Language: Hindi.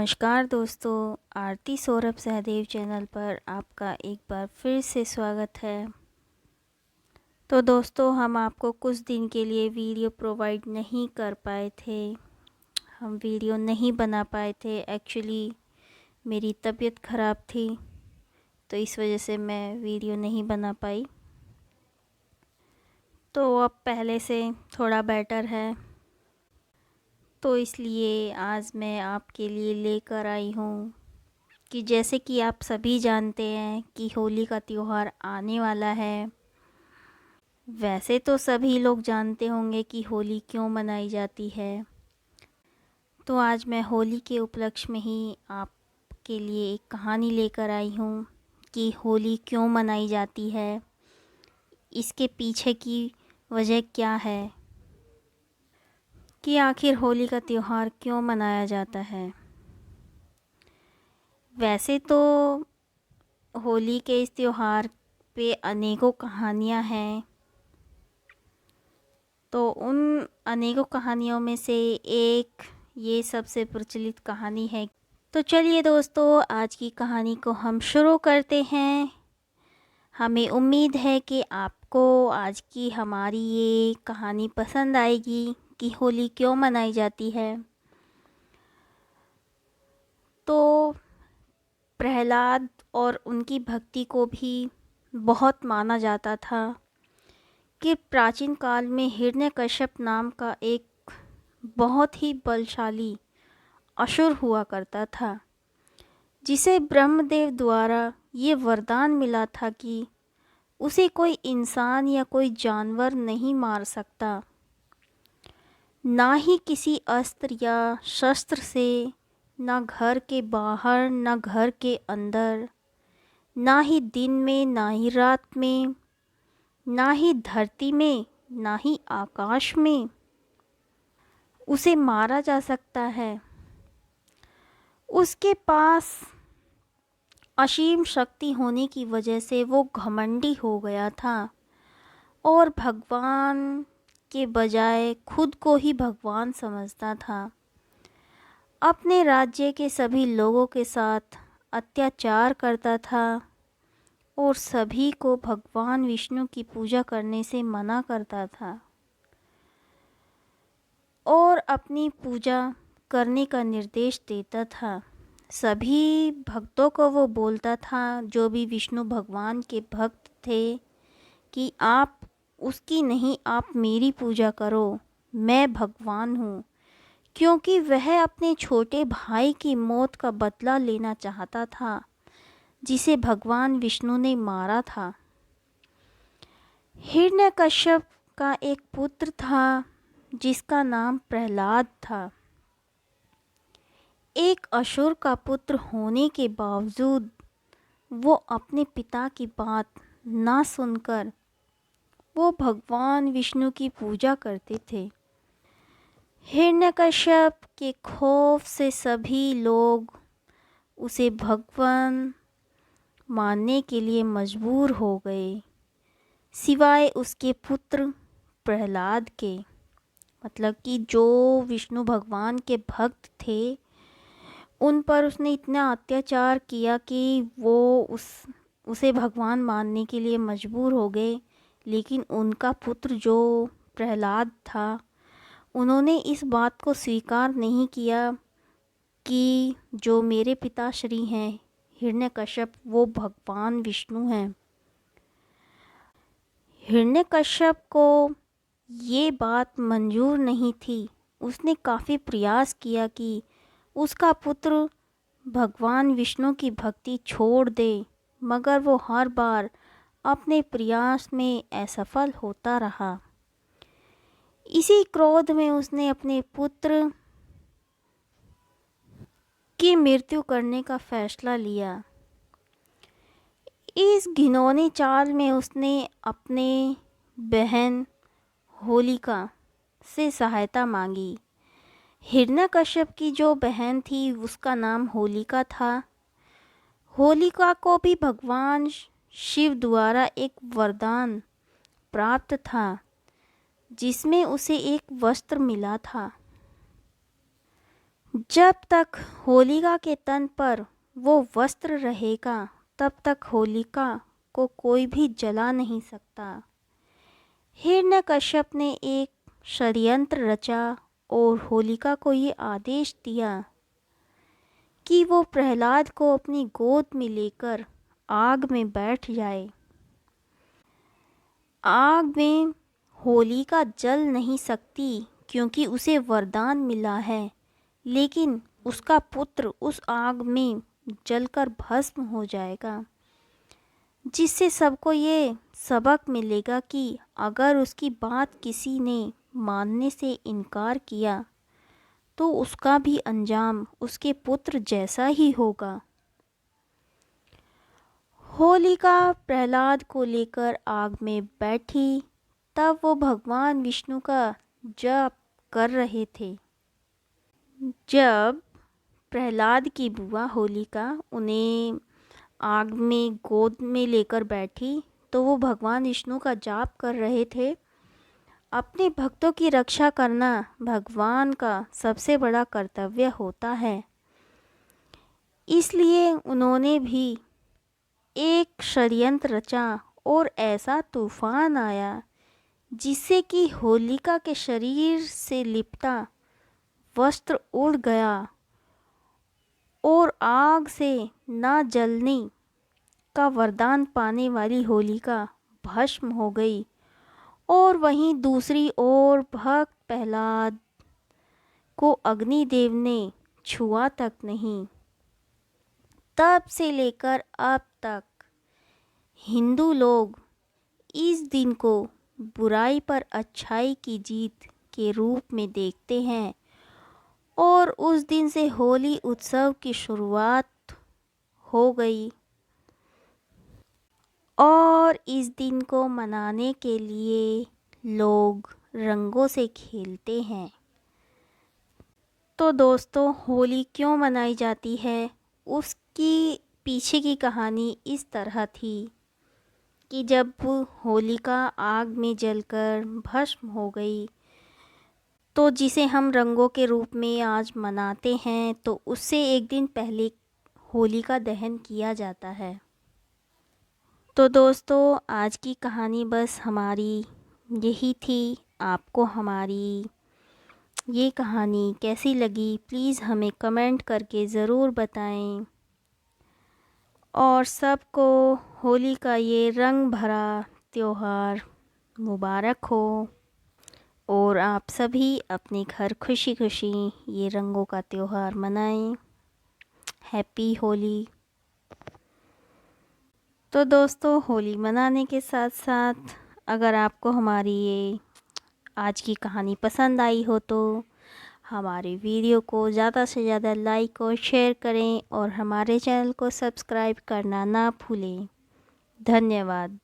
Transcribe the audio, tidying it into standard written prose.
नमस्कार दोस्तों, आरती सौरभ सहदेव चैनल पर आपका एक बार फिर से स्वागत है। तो दोस्तों, हम आपको कुछ दिन के लिए वीडियो प्रोवाइड नहीं कर पाए थे। हम वीडियो नहीं बना पाए थे। एक्चुअली मेरी तबीयत ख़राब थी, तो इस वजह से मैं वीडियो नहीं बना पाई। तो अब पहले से थोड़ा बेटर है, तो इसलिए आज मैं आपके लिए लेकर आई हूँ कि जैसे कि आप सभी जानते हैं कि होली का त्यौहार आने वाला है। वैसे तो सभी लोग जानते होंगे कि होली क्यों मनाई जाती है। तो आज मैं होली के उपलक्ष्य में ही आपके लिए एक कहानी लेकर आई हूँ कि होली क्यों मनाई जाती है, इसके पीछे की वजह क्या है, कि आखिर होली का त्यौहार क्यों मनाया जाता है। वैसे तो होली के इस त्यौहार पे अनेकों कहानियाँ हैं, तो उन अनेकों कहानियों में से एक ये सबसे प्रचलित कहानी है। तो चलिए दोस्तों, आज की कहानी को हम शुरू करते हैं। हमें उम्मीद है कि आपको आज की हमारी ये कहानी पसंद आएगी कि होली क्यों मनाई जाती है। तो प्रहलाद और उनकी भक्ति को भी बहुत माना जाता था कि प्राचीन काल में हिरण्यकश्यप नाम का एक बहुत ही बलशाली असुर हुआ करता था, जिसे ब्रह्मदेव द्वारा ये वरदान मिला था कि उसे कोई इंसान या कोई जानवर नहीं मार सकता, ना ही किसी अस्त्र या शस्त्र से, ना घर के बाहर ना घर के अंदर, ना ही दिन में ना ही रात में, ना ही धरती में ना ही आकाश में उसे मारा जा सकता है। उसके पास असीम शक्ति होने की वजह से वो घमंडी हो गया था और भगवान के बजाय खुद को ही भगवान समझता था। अपने राज्य के सभी लोगों के साथ अत्याचार करता था और सभी को भगवान विष्णु की पूजा करने से मना करता था और अपनी पूजा करने का निर्देश देता था। सभी भक्तों को वो बोलता था, जो भी विष्णु भगवान के भक्त थे, कि आप उसकी नहीं, आप मेरी पूजा करो, मैं भगवान हूँ। क्योंकि वह अपने छोटे भाई की मौत का बदला लेना चाहता था, जिसे भगवान विष्णु ने मारा था। हिरण्यकश्यप का एक पुत्र था जिसका नाम प्रहलाद था। एक असुर का पुत्र होने के बावजूद वो अपने पिता की बात ना सुनकर वो भगवान विष्णु की पूजा करते थे। हिरण्यकश्यप के खौफ से सभी लोग उसे भगवान मानने के लिए मजबूर हो गए, सिवाय उसके पुत्र प्रहलाद के। मतलब कि जो विष्णु भगवान के भक्त थे, उन पर उसने इतना अत्याचार किया कि वो उसे भगवान मानने के लिए मजबूर हो गए। लेकिन उनका पुत्र जो प्रहलाद था, उन्होंने इस बात को स्वीकार नहीं किया कि जो मेरे पिताश्री हैं हिरण्यकश्यप, वो भगवान विष्णु हैं। हिरण्यकश्यप को ये बात मंजूर नहीं थी। उसने काफ़ी प्रयास किया कि उसका पुत्र भगवान विष्णु की भक्ति छोड़ दे, मगर वो हर बार अपने प्रयास में असफल होता रहा। इसी क्रोध में उसने अपने पुत्र की मृत्यु करने का फैसला लिया। इस घिनौनी चाल में उसने अपने बहन होलिका से सहायता मांगी। हिरण्यकश्यप की जो बहन थी उसका नाम होलिका था। होलिका को भी भगवान शिव द्वारा एक वरदान प्राप्त था, जिसमें उसे एक वस्त्र मिला था, जब तक होलिका के तन पर वो वस्त्र रहेगा तब तक होलिका को कोई भी जला नहीं सकता। हिरण्यकश्यप ने एक षड्यंत्र रचा और होलिका को ये आदेश दिया कि वो प्रहलाद को अपनी गोद में लेकर आग में बैठ जाए। आग में होलिका जल नहीं सकती क्योंकि उसे वरदान मिला है, लेकिन उसका पुत्र उस आग में जलकर भस्म हो जाएगा, जिससे सबको ये सबक मिलेगा कि अगर उसकी बात किसी ने मानने से इनकार किया तो उसका भी अंजाम उसके पुत्र जैसा ही होगा। होलिका प्रहलाद को लेकर आग में बैठी, तब वो भगवान विष्णु का जप कर रहे थे। जब प्रहलाद की बुआ होलिका उन्हें आग में गोद में लेकर बैठी तो वो भगवान विष्णु का जाप कर रहे थे। अपने भक्तों की रक्षा करना भगवान का सबसे बड़ा कर्तव्य होता है, इसलिए उन्होंने भी एक षड्यंत्र रचा और ऐसा तूफान आया जिससे कि होलिका के शरीर से लिपटा वस्त्र उड़ गया और आग से ना जलने का वरदान पाने वाली होलिका भस्म हो गई। और वहीं दूसरी ओर भक्त प्रहलाद को अग्निदेव ने छुआ तक नहीं। तब से लेकर अब तक हिंदू लोग इस दिन को बुराई पर अच्छाई की जीत के रूप में देखते हैं और उस दिन से होली उत्सव की शुरुआत हो गई। और इस दिन को मनाने के लिए लोग रंगों से खेलते हैं। तो दोस्तों, होली क्यों मनाई जाती है, उसकी पीछे की कहानी इस तरह थी कि जब होलिका आग में जलकर भस्म हो गई, तो जिसे हम रंगों के रूप में आज मनाते हैं, तो उससे एक दिन पहले होलिका दहन किया जाता है। तो दोस्तों, आज की कहानी बस हमारी यही थी। आपको हमारी ये कहानी कैसी लगी प्लीज़ हमें कमेंट करके ज़रूर बताएं। और सबको होली का ये रंग भरा त्योहार मुबारक हो और आप सभी अपने घर खुशी खुशी ये रंगों का त्योहार मनाएं। हैप्पी होली। तो दोस्तों, होली मनाने के साथ साथ अगर आपको हमारी ये आज की कहानी पसंद आई हो तो हमारे वीडियो को ज़्यादा से ज़्यादा लाइक और शेयर करें और हमारे चैनल को सब्सक्राइब करना ना भूलें। धन्यवाद।